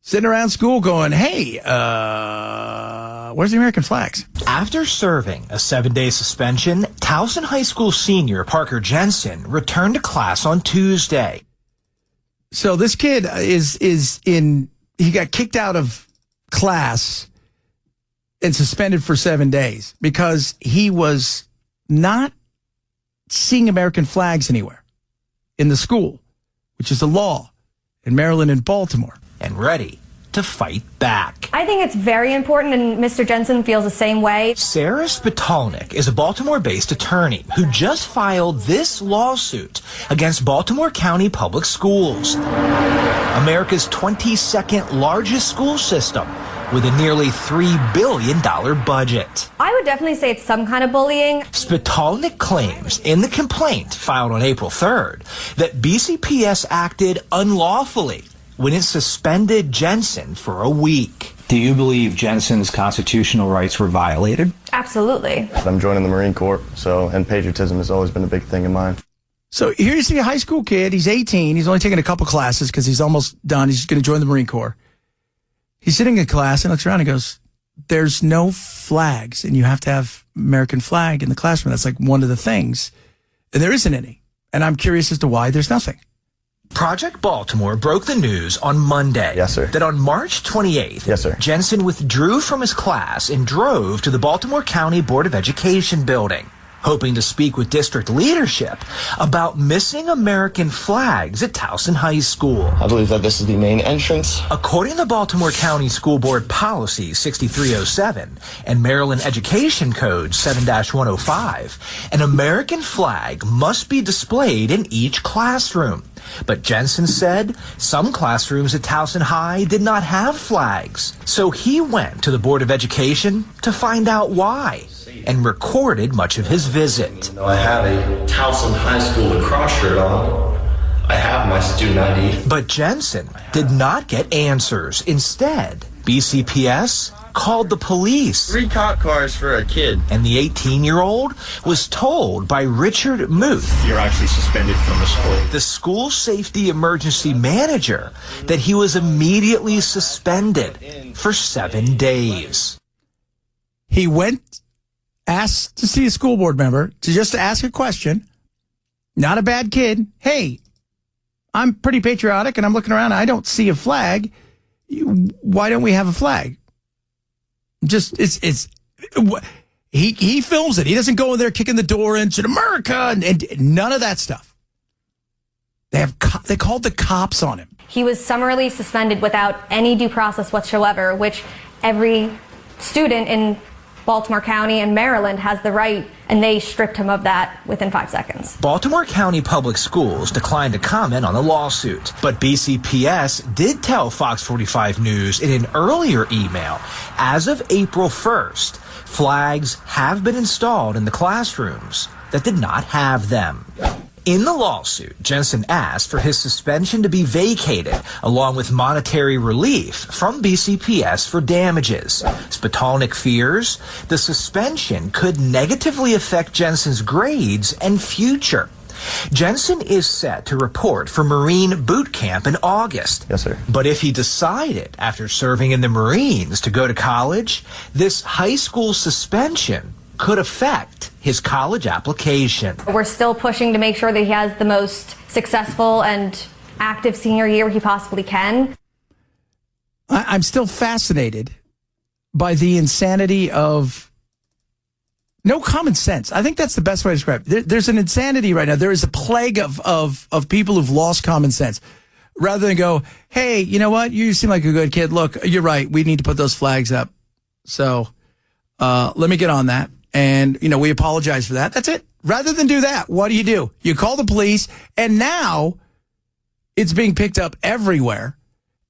sitting around school going, hey, where's the American flags? After serving a 7-day suspension, Towson High School senior Parker Jensen returned to class on Tuesday. So this kid he got kicked out of class and suspended for 7 days because he was not seeing American flags anywhere in the school, which is a law in Maryland and Baltimore. And ready to fight back. I think it's very important, and Mr. Jensen feels the same way. Sarah Spitalnik is a Baltimore-based attorney who just filed this lawsuit against Baltimore County Public Schools, America's 22nd largest school system with a nearly $3 billion budget. I would definitely say it's some kind of bullying. Spitalnik claims in the complaint filed on April 3rd that BCPS acted unlawfully when it suspended Jensen for a week. Do you believe Jensen's constitutional rights were violated? Absolutely. I'm joining the Marine Corps, and patriotism has always been a big thing of mine. So here you see a high school kid. He's 18. He's only taking a couple classes because he's almost done. He's going to join the Marine Corps. He's sitting in class and looks around and goes, there's no flags, and you have to have American flag in the classroom. That's like one of the things. And there isn't any. And I'm curious as to why there's nothing. Project Baltimore broke the news on Monday. Yes, sir. That on March 28th, yes, sir, Jensen withdrew from his class and drove to the Baltimore County Board of Education building, hoping to speak with district leadership about missing American flags at Towson High School. I believe that this is the main entrance. According to Baltimore County School Board Policy 6307 and Maryland Education Code 7-105, an American flag must be displayed in each classroom. But Jensen said some classrooms at Towson High did not have flags. So he went to the Board of Education to find out why and recorded much of his visit. I have a Towson High School lacrosse shirt on. I have my student ID. But Jensen did not get answers. Instead, BCPS called the police. 3 cop cars for a kid. And the 18-year-old was told by Richard Muth, you're actually suspended from the school, the school safety emergency manager, that he was immediately suspended for 7 days. He went, asked to see a school board member to just ask a question. Not a bad kid. Hey, I'm pretty patriotic and I'm looking around. I don't see a flag. Why don't we have a flag? He films it. He doesn't go in there kicking the door into America and none of that stuff. They called the cops on him. He was summarily suspended without any due process whatsoever, which every student in Baltimore County and Maryland has the right, and they stripped him of that within 5 seconds. Baltimore County Public Schools declined to comment on the lawsuit, but BCPS did tell Fox 45 News in an earlier email, as of April 1st, flags have been installed in the classrooms that did not have them. In the lawsuit, Jensen asked for his suspension to be vacated, along with monetary relief from BCPS for damages. Spitalnik fears the suspension could negatively affect Jensen's grades and future. Jensen is set to report for Marine boot camp in August. Yes, sir. But if he decided, after serving in the Marines, to go to college, this high school suspension could affect his college application. We're still pushing to make sure that he has the most successful and active senior year he possibly can. I'm still fascinated by the insanity of no common sense. I think that's the best way to describe it. There's an insanity right now. There is a plague of people who've lost common sense. Rather than go, hey, you know what? You seem like a good kid. Look, you're right. We need to put those flags up. So let me get on that. And, we apologize for that. That's it. Rather than do that, what do? You call the police, and now it's being picked up everywhere.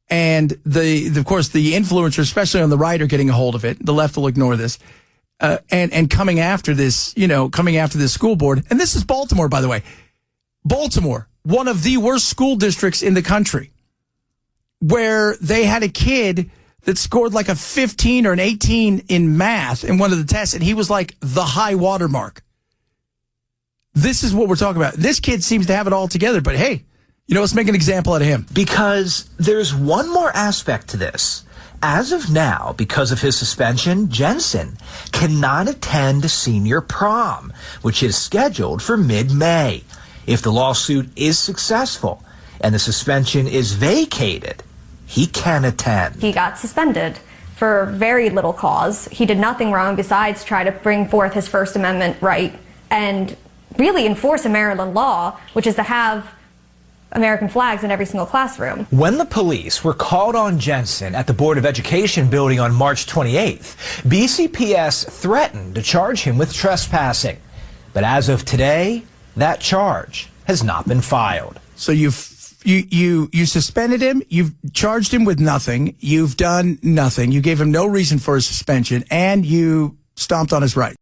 And of course, the influencers, especially on the right, are getting a hold of it. The left will ignore this. And coming after this, coming after this school board. And this is Baltimore, by the way. Baltimore, one of the worst school districts in the country, where they had a kid that scored like a 15 or an 18 in math in one of the tests, and he was like the high watermark. This is what we're talking about. This kid seems to have it all together, but hey, Let's make an example out of him. Because there's one more aspect to this. As of now, because of his suspension, Jensen cannot attend senior prom, which is scheduled for mid-May. If the lawsuit is successful and the suspension is vacated, he can attend. He got suspended for very little cause. He did nothing wrong besides try to bring forth his First Amendment right and really enforce a Maryland law, which is to have American flags in every single classroom. When the police were called on Jensen at the Board of Education building on March 28th, BCPS threatened to charge him with trespassing. But as of today, that charge has not been filed. So you suspended him, you've charged him with nothing, you've done nothing, you gave him no reason for his suspension, and you stomped on his right.